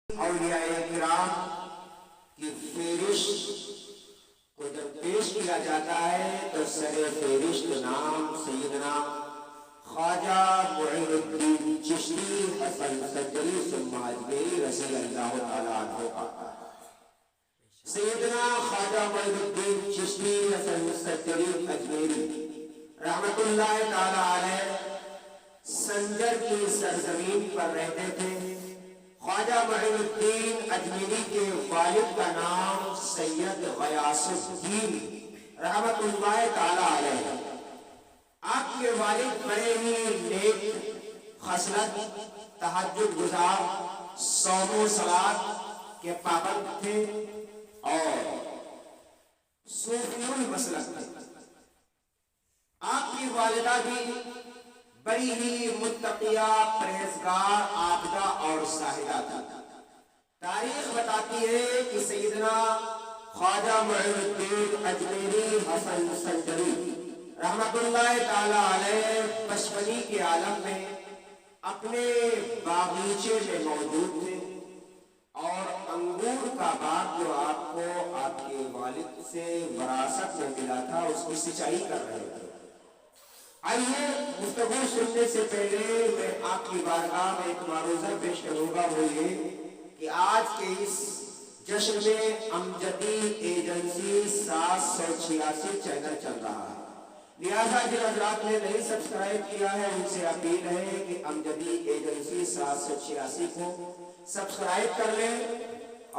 اولیاء کرام کی فہرست کو جب پیش کیا جاتا ہے تو سر فہرست نام سیدنا خواجہ معین الدین چشتی حسن سنجری ثم اجمیری رضی اللہ تعالیٰ عنہ کا سیدنا خواجہ معین الدین چشتی حسن سنجری اجمیری رحمت اللہ تعالیٰ علیہ سنجر کی سرزمین پر رہتے تھے۔ خواجہ معین الدین اجمیری کے والد کا نام سید غیاث الدین رحمت اللہ تعالیٰ علیہ، آپ کے والد بڑے ہی نیک خصلت، تہجد گزار، صوم و صلات کے پابند تھے اور صوفی المسلک تھے۔ آپ کی والدہ بھی بڑی ہی متقیہ، پرہیزگار، عابدہ اور زاہدہ تھی۔ تاریخ بتاتی ہے کہ سیدنا خواجہ معین الدین اجمیری حسن سنجری رحمت اللہ تعالیٰ علیہ بچپنی کے عالم میں اپنے باغیچے میں موجود تھے اور انگور کا باغ جو آپ کو آپ کے والد سے وراثت میں ملا تھا اس کی سینچائی کر رہے تھے۔ آئیے گفتگو سننے سے پہلے میں آپ کی بارگاہ میں ایک معروضہ پیش کروں گا، وہ یہ کہ آج کے اس جشن میں امجدی ایجنسی 786 چینل چل رہا ہے، لہٰذا جن حضرات نے نہیں سبسکرائب کیا ہے ان سے اپیل ہے کہ امجدی ایجنسی 786 کو سبسکرائب کر لیں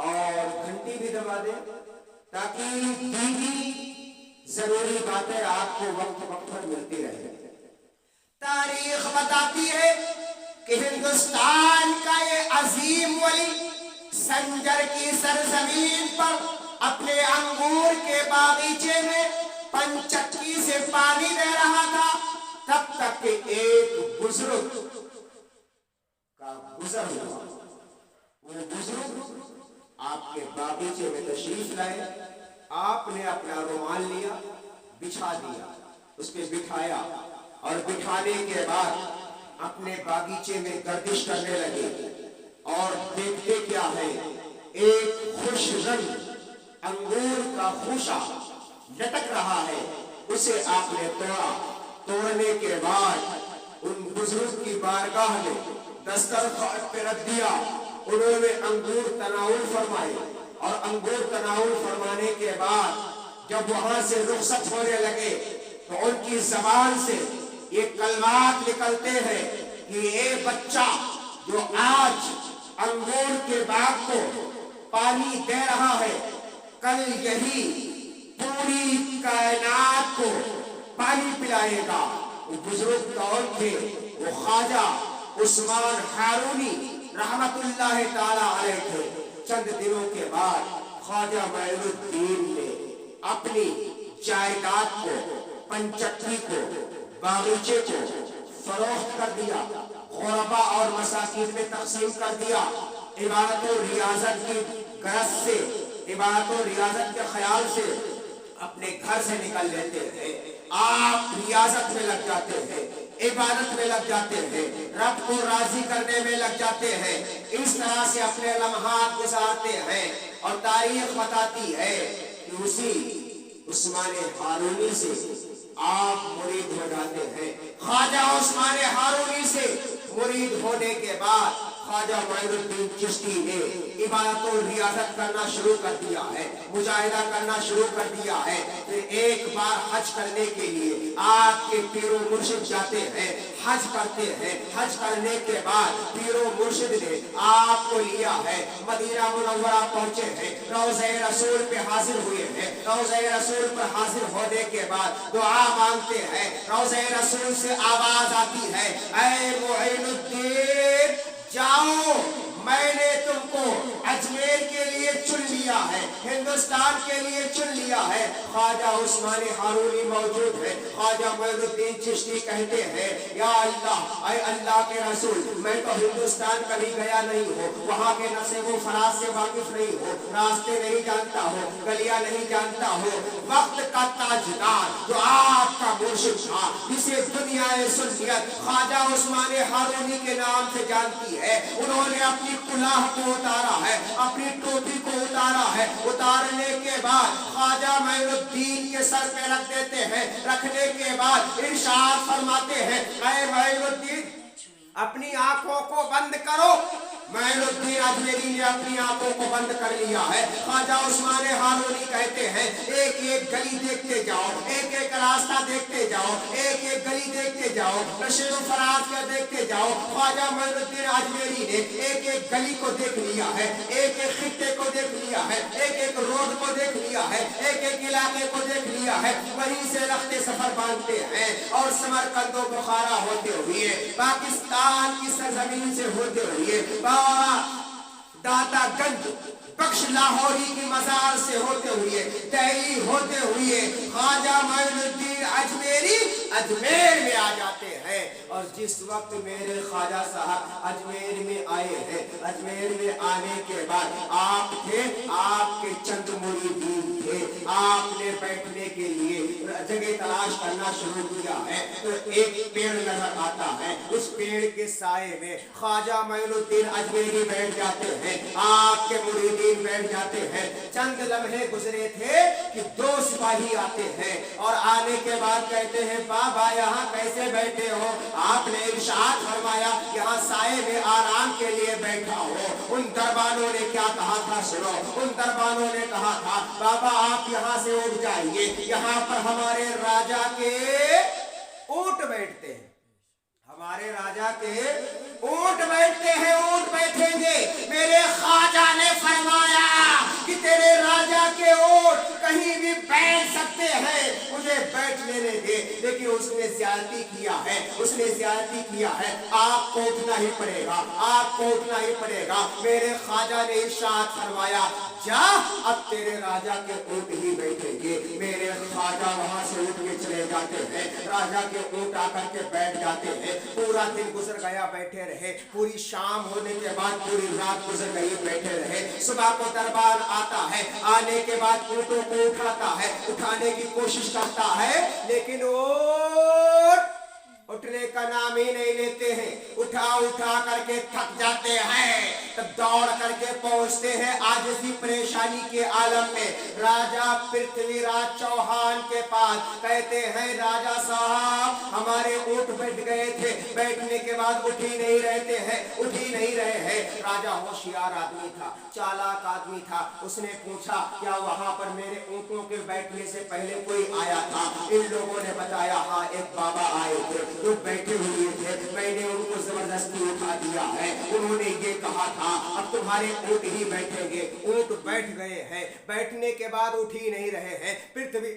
اور گھنٹی بھی دبا دیں تاکہ دیگی ضروری باتیں آپ کو وقت وقت پر ملتی رہے۔ تاریخ بتاتی ہے کہ ہندوستان کا یہ عظیم ولی سنجر کی سرزمین پر اپنے انگور کے باغیچے میں پنچکی سے پانی دے رہا تھا، تب تک کہ ایک بزرگ کا گزر ہوا۔ وہ بزرگ آپ کے باغیچے میں تشریف لائے، آپ نے اپنا رومال لیا، بچھا دیا، اس پہ بٹھایا اور بٹھانے کے بعد اپنے باغیچے میں گردش کرنے لگے اور دیکھتے کیا ہے، ایک خوش رنگ انگور کا خوشہ لٹک رہا ہے، اسے آپ نے توڑا۔ توڑنے کے بعد ان بزرگ کی بارگاہ میں دسترخوان پہ رکھ دیا، انہوں نے انگور تناول فرمائے اور انگور تناول فرمانے کے بعد جب وہاں سے رخصت ہونے لگے تو ان کی زبان سے یہ کلمات نکلتے ہیں کہ اے بچہ جو آج انگور کے باغ کو پانی دے رہا ہے، کل یہی پوری کائنات کو پانی پلائے گا۔ وہ بزرگ کون تھے؟ وہ خواجہ عثمان ہارونی رحمت اللہ تعالیٰ علیہ تھے۔ چند دنوں کے بعد خواجہ معین الدین نے اپنی جائیداد کو، پنچکی کو، باغیچے کو فروخت کر دیا، غربا اور مساکین میں تقسیم کر دیا۔ عبادت و ریاضت کی غرض سے، عبادت و ریاضت کے خیال سے اپنے گھر سے نکل لیتے ہیں، آپ ریاضت میں لگ جاتے ہیں، عبادت میں لگ جاتے ہیں، رب کو راضی کرنے میں لگ جاتے ہیں، اس طرح سے اپنے لمحات گزارتے ہیں۔ اور تاریخ بتاتی ہے کہ اسی عثمان ہارونی سے آپ مرید ہو جاتے ہیں۔ خواجہ عثمان ہارونی سے مرید ہونے کے بعد خواجہ معین الدین چشتی نے عبادت و ریاضت کرنا شروع کر دیا ہے، مجاہدہ کرنا شروع کر دیا ہے۔ پھر ایک بار حج کرنے کے لیے آپ کے پیر و مرشد جاتے ہیں، حج کرتے ہیں۔ حج کرنے کے بعد پیر و مرشد نے آپ کو لیا ہے، مدینہ منورہ پہنچے ہیں، روضہ رسول پہ حاضر ہوئے ہیں۔ روضہ رسول پر حاضر ہونے کے بعد دعا مانگتے ہیں۔ روضہ رسول سے آواز آتی ہے، اے معین الدین جاؤ، میں نے تم کو اجمیر کے لیے چن لیا ہے، ہندوستان کے لیے چن لیا ہے۔ خواجہ عثمان ہارونی موجود ہے، خواجہ معین الدین چشتی کہتے ہیں یا اللہ، اے اللہ کے رسول، میں تو ہندوستان کبھی گیا نہیں ہوں، وہاں کے نصیب و فراز سے واقف نہیں ہوں، راستے نہیں جانتا ہوں، گلیاں نہیں جانتا ہوں۔ وقت کا تاجدار جو آپ کا مرشد تھا، جسے دنیا سنیت خواجہ عثمان ہارونی کے نام سے جانتی ہے، انہوں نے اپنی کلاه کو اتارا ہے، اپنی ٹوپی کو اتارا ہے، اتارنے کے بعد خواجہ معین الدین کے سر پہ رکھ دیتے ہیں، رکھنے کے بعد ارشاد فرماتے ہیں اے معین الدین اپنی آنکھوں کو بند کرو۔ معین الدین اجمیری نے اپنی آنکھوں کو بند کر لیا ہے۔ خواجہ عثمان ہارونی کہتے ہیں ایک ایک گلی دیکھتے جاؤ، ایک ایک راستہ دیکھتے جاؤ، ایک ایک گلی دیکھتے جاؤ، نشیب و فراز کا دیکھتے جاؤ۔ خواجہ معین الدین اجمیری نے ایک ایک گلی کو دیکھ لیا ہے، ایک ایک خطے کو دیکھ لیا ہے، ایک ایک روڈ کو دیکھ لیا ہے، ایک ایک علاقے کو دیکھ لیا ہے، وہیں سے رخت سفر باندھتے ہیں اور سمرقند و بخارا ہوتے ہوئے پاکستان کی سرزمین سے ہوتے ہوئے داتا گنج بخش لاہوری کی مزار سے ہوتے ہوئے دہلی ہوتے ہوئے خواجہ معین الدین اجمیری اجمیر میں آ جاتے ہیں۔ اور جس وقت میرے خواجہ صاحب اجمیر میں آئے ہیں، اجمیر میں آنے کے بعد آپ تھے، آپ کے چند مریدین تھے، آپ نے بیٹھنے کے لیے جگہ تلاش کرنا شروع کیا ہے تو ایک پیڑ نظر آتا ہے، اس پیڑ کے سائے میں خواجہ معین الدین اجمیری بیٹھ جاتے ہیں، آپ کے مریدین بیٹھ جاتے ہیں۔ چند لمحے گزرے تھے کہ دو سپاہی آتے ہیں اور آنے کے بعد کہتے ہیں بابا یہاں کیسے بیٹھے ہو؟ آپ نے ارشاد فرمایا یہاں سائے میں آرام کے لیے بیٹھا ہو۔ ان دربانوں نے کیا کہا تھا سنو، ان دربانوں نے کہا تھا بابا آپ یہاں سے اٹھ جائیے، یہاں پر ہمارے راجا کے اونٹ بیٹھتے ہیں، ہمارے راجا کے اونٹ بیٹھتے ہیں، اونٹ بیٹھیں گے۔ میرے خواجہ نے فرمایا کہ تیرے راجا کے اونٹ کہیں بھی بیٹھ سکتے ہیں، مجھے بیٹھ لینے دے، لیکن اس نے زیادتی کیا ہے، اس نے زیادتی کیا ہے، آپ کو اٹھنا ہی پڑے گا، آپ کو اٹھنا ہی پڑے گا۔ میرے خواجہ نے ارشاد فرمایا جا اب تیرے راجا کے اونٹ ہی بیٹھیں گے۔ میرے خواجہ وہاں سے اٹھ کے چلے جاتے ہیں، راجا کے اونٹ آ کر کے بیٹھ جاتے ہیں۔ پورا دن گزر گیا بیٹھے رہے، پوری شام ہونے کے بعد پوری رات گزر گئی بیٹھے رہے۔ صبح کو دربار آتا ہے، آنے کے بعد اونٹوں کو اٹھاتا ہے، اٹھانے کی کوشش کرتا ہے لیکن اونٹ اٹھنے کا نام ہی نہیں لیتے ہیں، اٹھا اٹھا کر کے تھک جاتے ہیں، تب دوڑ کر کے پہنچتے ہیں عاجزی پریشانی کے عالم میں راجا پرتھوی راج چوہان کے پاس۔ کہتے ہیں راجا صاحب ہمارے اونٹ بیٹھ گئے تھے، بیٹھنے کے بعد اٹھ ہی نہیں رہتے ہیں، اٹھ ہی نہیں رہے ہیں۔ راجا ہوشیار آدمی تھا، چالاک آدمی تھا، اس نے پوچھا کیا وہاں پر میرے اونٹوں کے بیٹھنے سے پہلے کوئی آیا تھا؟ ان لوگوں نے بتایا ہاں ایک بابا آئے تھے جو بیٹھے ہوئے تھے، میں نے ان کو زبردستی اٹھا دیا ہے، انہوں نے یہ کہا تھا اب تمہارے اونٹ ہی بیٹھیں گے۔ اونٹ بیٹھ گئے ہیں، بیٹھنے کے بعد اٹھ ہی نہیں رہے ہیں۔ پرتھوی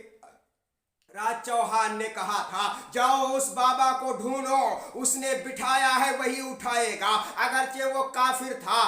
راج چوہان نے کہا تھا جاؤ اس بابا کو ڈھونڈو، اس نے بٹھایا ہے وہی اٹھائے گا، اگرچہ وہ کافر تھا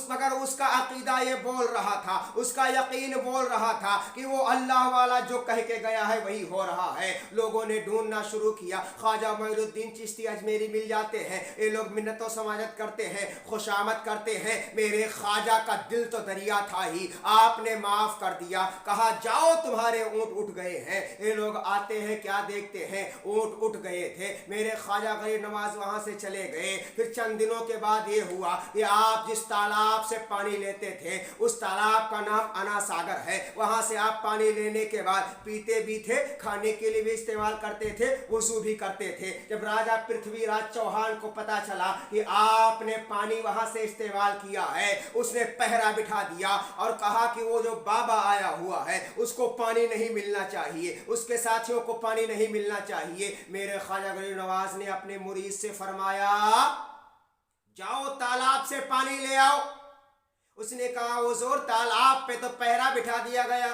مگر اس کا عقیدہ یہ بول رہا تھا، اس کا یقین بول رہا تھا کہ وہ اللہ والا جو کہہ کے گیا ہے وہی ہو رہا ہے۔ لوگوں نے ڈھونڈنا شروع کیا، خواجہ معین الدین چشتی اجمیری مل جاتے ہیں، یہ لوگ منت و سماجت کرتے ہیں، خوشامد کرتے ہیں۔ میرے خواجہ کا دل تو دریا تھا ہی، آپ نے معاف کر دیا، کہا جاؤ تمہارے اونٹ اٹھ گئے ہیں۔ یہ لوگ آتے ہیں کیا دیکھتے ہیں اونٹ اٹھ گئے تھے۔ میرے خواجہ غریب نواز وہاں سے چلے گئے۔ پھر چند دنوں کے بعد یہ ہوا کہ آپ جس تالاب سے پانی لیتے تھے اس تالاب کا نام انا ساگر ہے، وہاں سے آپ پانی لینے کے بعد پیتے بھی تھے، کھانے کے لیے بھی استعمال کرتے تھے، وضو بھی کرتے تھے۔ جب راجا پرتھوی راج چوہان کو پتا چلا کہ آپ نے پانی وہاں سے استعمال کیا ہے، اس نے پہرا بٹھا دیا اور کہا کہ وہ جو بابا آیا ہوا ہے اس کو پانی نہیں ملنا چاہیے، اس کے ساتھیوں کو پانی نہیں ملنا چاہیے۔ میرے خواجہ غریب نواز نے اپنے مرید سے فرمایا جاؤ تالاب سے پانی لے آؤ۔ اس نے کہا حضور تالاب پہ تو پہرا بٹھا دیا گیا،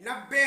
90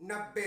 90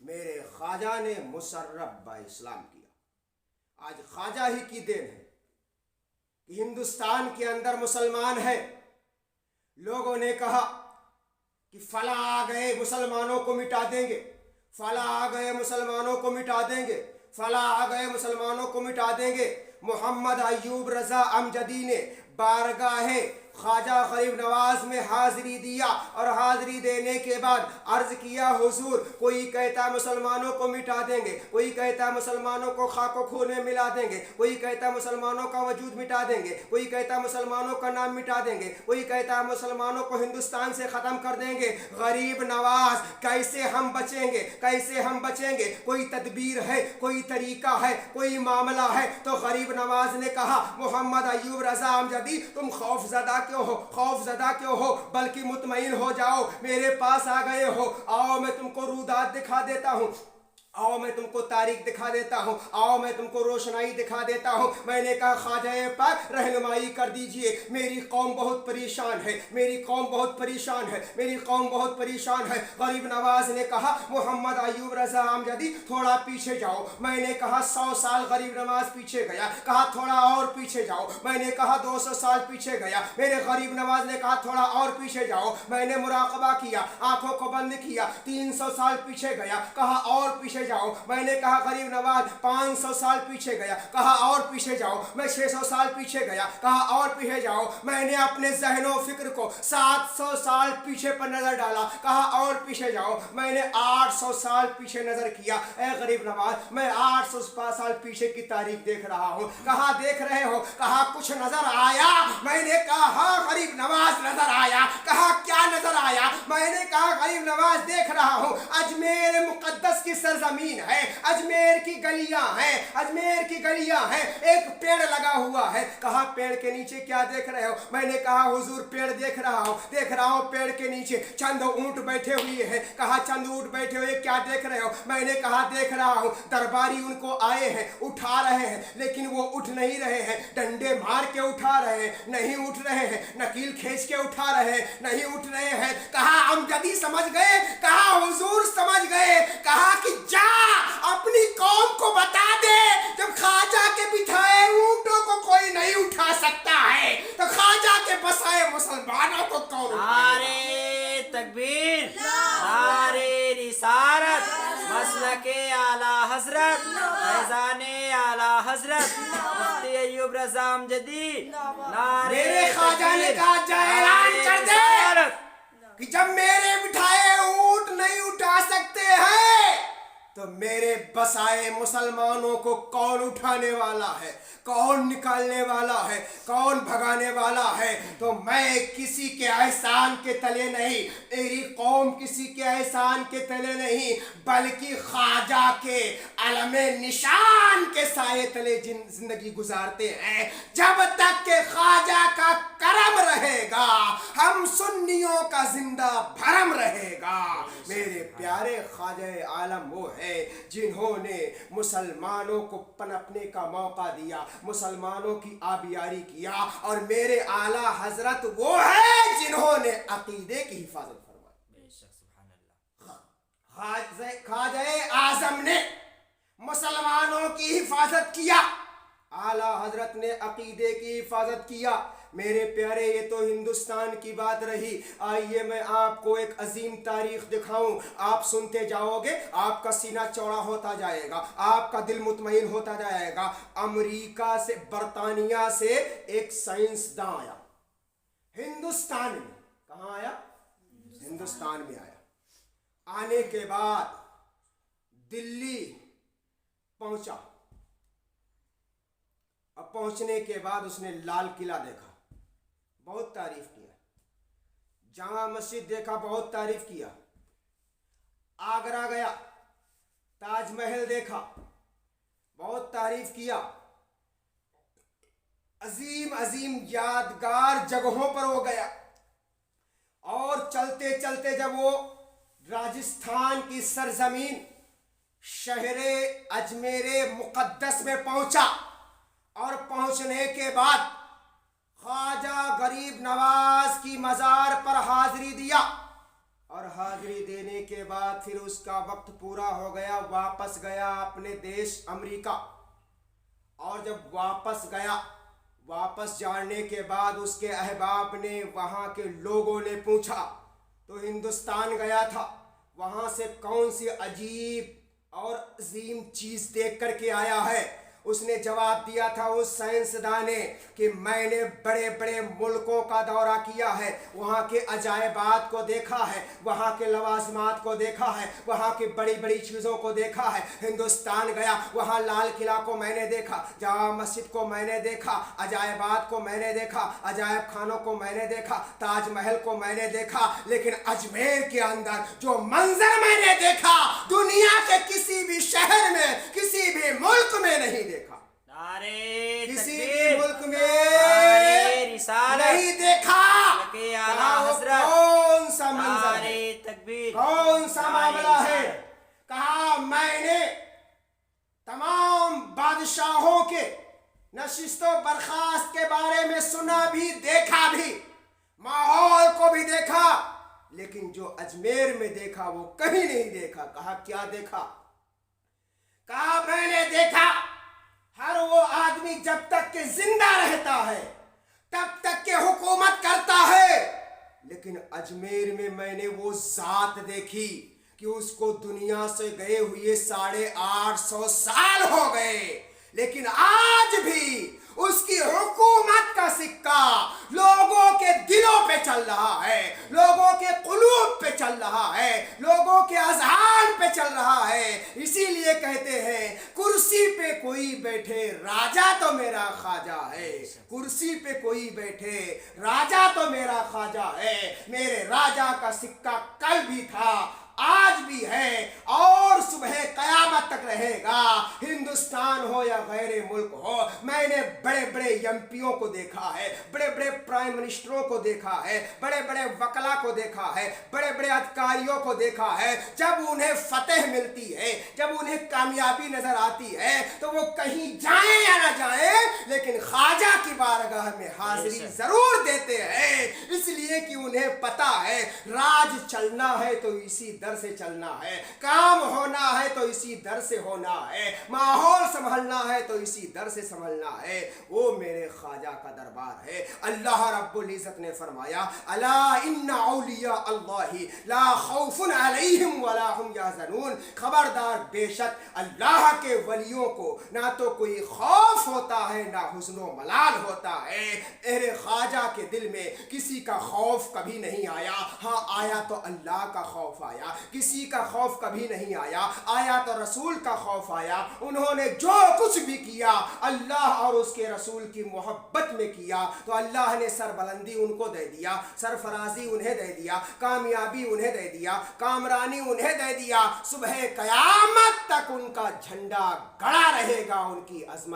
میرے خواجہ نے مسرب با اسلام کیا۔ آج خواجہ ہی کی دین ہے کہ ہندوستان کے اندر مسلمان ہے۔ لوگوں نے کہا کہ فلاں آ گئے مسلمانوں کو مٹا دیں گے، فلاں آ گئے مسلمانوں کو مٹا دیں گے، فلاں آ گئے مسلمانوں کو مٹا دیں گے۔ محمد ایوب رضا امجدی نے بارگاہ خواجہ غریب نواز میں حاضری دیا، اور حاضری دینے کے بعد عرض کیا حضور کوئی کہتا مسلمانوں کو مٹا دیں گے، کوئی کہتا مسلمانوں کو خاک و خون میں ملا دیں گے، کوئی کہتا مسلمانوں کا وجود مٹا دیں گے، کوئی کہتا مسلمانوں کا نام مٹا دیں گے، کوئی کہتا مسلمانوں کو ہندوستان سے ختم کر دیں گے۔ غریب نواز کیسے ہم بچیں گے، کیسے ہم بچیں گے؟ کوئی تدبیر ہے، کوئی طریقہ ہے، کوئی معاملہ ہے؟ تو غریب نواز نے کہا محمد ایوب رضا امجدی تم خوف زدہ کیوں ہو، خوف زدہ کیوں ہو، بلکہ مطمئن ہو جاؤ، میرے پاس آ گئے ہو، آؤ میں تم کو رودات دکھا دیتا ہوں، آؤ میں تم کو تاریخ دکھا دیتا ہوں، آؤ میں تم کو روشنائی دکھا دیتا ہوں۔ میں نے کہا خواجہ پاک رہنمائی کر دیجئے، میری قوم بہت پریشان ہے، میری قوم بہت پریشان ہے، میری قوم بہت پریشان ہے۔ غریب نواز نے کہا محمد ایوب رضا امجدی تھوڑا پیچھے جاؤ۔ میں نے کہا 100 سال غریب نواز پیچھے گیا، کہا تھوڑا اور پیچھے جاؤ۔ میں نے کہا 200 سال پیچھے گیا، میرے غریب نواز نے کہا تھوڑا اور پیچھے جاؤ۔ میں نے مراقبہ کیا، آنکھوں کو بند کیا، 300 سال پیچھے گیا، کہا اور پیچھے جاؤ۔ میں نے کہا غریب نواز 500 سال پیچھے گیا، کہا اور پیچھے جاؤ۔ میں 600 سال پیچھے گیا، کہا اور پیچھے جاؤ۔ میں نے اپنے ذہن و فکر کو 700 سال پیچھے پر نظر ڈالا، کہا اور پیچھے جاؤ۔ میں نے 800 سال پیچھے نظر کیا۔ اے غریب نواز میں 800 سال پیچھے کی تاریخ دیکھ رہا ہوں۔ کہا دیکھ رہے ہو؟ کہا کچھ نظر آیا؟ میں نے کہا ہاں غریب نواز نظر آیا۔ کہا کیا نظر آیا؟ میں نے کہا غریب نواز دیکھ رہا ہوں اجمیر مقدس کی سرزمین ہے، اجمیر کی گلیاں ہیں، اجمیر کی گلیاں ہیں، ایک پیڑ لگا ہوا ہے۔ کہا پیڑ کے نیچے کیا دیکھ رہے ہو؟ میں نے کہا حضور پیڑ دیکھ رہا ہوں، دیکھ رہا ہوں پیڑ کے نیچے چند اونٹ بیٹھے ہوئے ہیں۔ کہا چند اونٹ بیٹھے ہوئے کیا دیکھ رہے ہو؟ میں نے کہا دیکھ رہا ہوں درباری ان کو آئے ہیں، اٹھا رہے ہیں، لیکن وہ اٹھ نہیں رہے ہیں، ڈنڈے مار کے اٹھا رہے ہیں، نہیں اٹھ رہے ہیں، نکیل کھینچ کے اٹھا رہے ہیں، نہیں اٹھ رہے ہیں۔ کہا امجدی سمجھ گئے؟ کہا حضور سمجھ گئے۔ کہا کہ جا اپنی قوم کو بتا دے جب خواجہ کے بٹھائے اونٹوں کو کوئی نہیں اٹھا سکتا ہے تو خواجہ کے بسائے مسلمانوں کو کون اٹھائے؟ نعرے تکبیر، نعرے رسالت، مسلک اعلیٰ حضرت، فیضان اعلیٰ حضرت مفتی ایوب رضا امجدی، نعرے میرے خواجہ نے کہا جا اعلان کر دے کہ جب میرے بٹھائے اونٹ نہیں اٹھا سکتے ہیں تو میرے بسائے مسلمانوں کو کون اٹھانے والا ہے، کون نکالنے والا ہے، کون بھگانے والا ہے؟ تو میں کسی کے احسان کے تلے نہیں، میری قوم کسی کے احسان کے تلے نہیں، بلکہ خواجہ کے علم نشان کے سائے تلے زندگی گزارتے ہیں۔ جب تک کہ خواجہ کا کرم رہے گا ہم سنیوں کا زندہ بھرم رہے گا۔ میرے پیارے خواجہ عالم وہ ہے جنہوں نے مسلمانوں کو پنپنے کا موقع دیا، مسلمانوں کی آبیاری کیا، اور میرے اعلیٰ حضرت وہ ہے جنہوں نے عقیدے کی حفاظت فرمائی۔ بے شک سبحان اللہ۔ خواجہ اعظم نے مسلمانوں کی حفاظت کیا، اعلیٰ حضرت نے عقیدے کی حفاظت کیا۔ میرے پیارے یہ تو ہندوستان کی بات رہی، آئیے میں آپ کو ایک عظیم تاریخ دکھاؤں، آپ سنتے جاؤ گے، آپ کا سینہ چوڑا ہوتا جائے گا، آپ کا دل مطمئن ہوتا جائے گا۔ امریکہ سے، برطانیہ سے ایک سائنسداں آیا ہندوستان میں۔ کہاں آیا؟ ہندوستان میں آیا۔ آنے کے بعد دلی پہنچا، اب پہنچنے کے بعد اس نے لال قلعہ دیکھا، بہت تعریف کیا، جامع مسجد دیکھا، بہت تعریف کیا، آگرہ گیا، تاج محل دیکھا، بہت تعریف کیا، عظیم عظیم یادگار جگہوں پر وہ گیا، اور چلتے چلتے جب وہ راجستھان کی سرزمین شہر اجمیر مقدس میں پہنچا، اور پہنچنے کے بعد خواجہ غریب نواز کی مزار پر حاضری دیا، اور حاضری دینے کے بعد پھر اس کا وقت پورا ہو گیا، واپس گیا اپنے دیش امریکہ. اور جب واپس گیا، واپس جانے کے بعد اس کے احباب نے، وہاں کے لوگوں نے پوچھا تو ہندوستان گیا تھا، وہاں سے کون سی عجیب اور عظیم چیز دیکھ کر کے آیا ہے؟ اس نے جواب دیا تھا اس سائنسداں نے کہ میں نے بڑے بڑے ملکوں کا دورہ کیا ہے، وہاں کے عجائبات کو دیکھا ہے، وہاں کے لوازمات کو دیکھا ہے، وہاں کی بڑی بڑی چیزوں کو دیکھا ہے. ہندوستان گیا، وہاں لال قلعہ کو میں نے دیکھا، جامع مسجد کو میں نے دیکھا، عجائبات کو میں نے دیکھا، عجائب خانوں کو میں نے دیکھا، تاج محل کو میں نے دیکھا، لیکن اجمیر کے اندر جو منظر میں نے دیکھا دنیا کے کسی بھی شہر میں، کسی بھی ملک میں نہیں دیکھا. نعرے کسی بھی تکبیر، ملک میں نعرے رسالت، نہیں دیکھا. مسلک کہا اعلیٰ وہ حضرت، کون سا منظر ہے، نعرے تکبیر، کون سا نعرے معاملہ ہے؟ رسالت. کہا میں نے تمام بادشاہوں کے نشست و برخاست کے بارے میں سنا بھی، دیکھا بھی، ماحول کو بھی دیکھا، لیکن جو اجمیر میں دیکھا وہ کہیں نہیں دیکھا. کہا کیا دیکھا؟ کہا میں نے دیکھا ہر وہ آدمی جب تک کہ زندہ رہتا ہے تب تک کہ حکومت کرتا ہے، لیکن اجمیر میں نے وہ ذات دیکھی کہ اس کو دنیا سے گئے ہوئے 850 سال ہو گئے، لیکن آج بھی اس کی حکومت کا سکہ لوگوں کے دلوں پہ چل رہا ہے، لوگوں کے قلوب پہ چل رہا ہے، لوگوں کے اذہان پہ چل رہا ہے. اسی لیے کہتے ہیں کرسی پہ کوئی بیٹھے راجا تو میرا خواجہ ہے، کرسی پہ کوئی بیٹھے راجا تو میرا خواجہ ہے. میرے راجا کا سکہ کل بھی تھا، آج بھی ہے، اور صبح قیامت تک رہے گا. ہندوستان ہو یا غیر ملک ہو، میں نے بڑے بڑے ایم پیوں کو دیکھا ہے، بڑے بڑے پرائم منسٹروں کو دیکھا ہے، بڑے بڑے وکلا کو دیکھا ہے، بڑے بڑے ادھکاریوں کو دیکھا ہے. جب انہیں فتح ملتی ہے، جب انہیں کامیابی نظر آتی ہے تو وہ کہیں جائیں یا نہ جائیں لیکن خواجہ کی بارگاہ میں حاضری ضرور دیتے ہیں، اس لیے کہ انہیں پتا ہے راج چلنا ہے تو اسی در سے چلنا ہے، کام ہونا ہے تو اسی در سے ہونا ہے، ماحول سنبھلنا ہے تو اسی در سے سنبھلنا ہے. وہ میرے خواجہ کا دربار ہے. اللہ رب العزت نے فرمایا الا ان اولیاء اللہ لا خوف علیہم ولا هم یحزنون، خبردار بے شک اللہ کے ولیوں کو نہ تو کوئی خوف ہوتا ہے نہ حزن و ملال ہوتا ہے. میرے خواجہ کے دل میں کسی کا خوف کبھی نہیں آیا، ہاں آیا تو اللہ کا خوف آیا. کسی کا خوف کبھی نہیں آیا، آیا تو رسول کا خوف آیا. انہوں نے جو کچھ بھی کیا اللہ اور اس کے رسول کی محبت میں کیا تو اللہ نے سربلندی ان کو دے دیا، سرفرازی انہیں دے دیا، کامیابی انہیں دے دیا، کامرانی انہیں دے دیا. صبح قیامت تک ان کا جھنڈا گڑا رہے گا، ان کی عظمت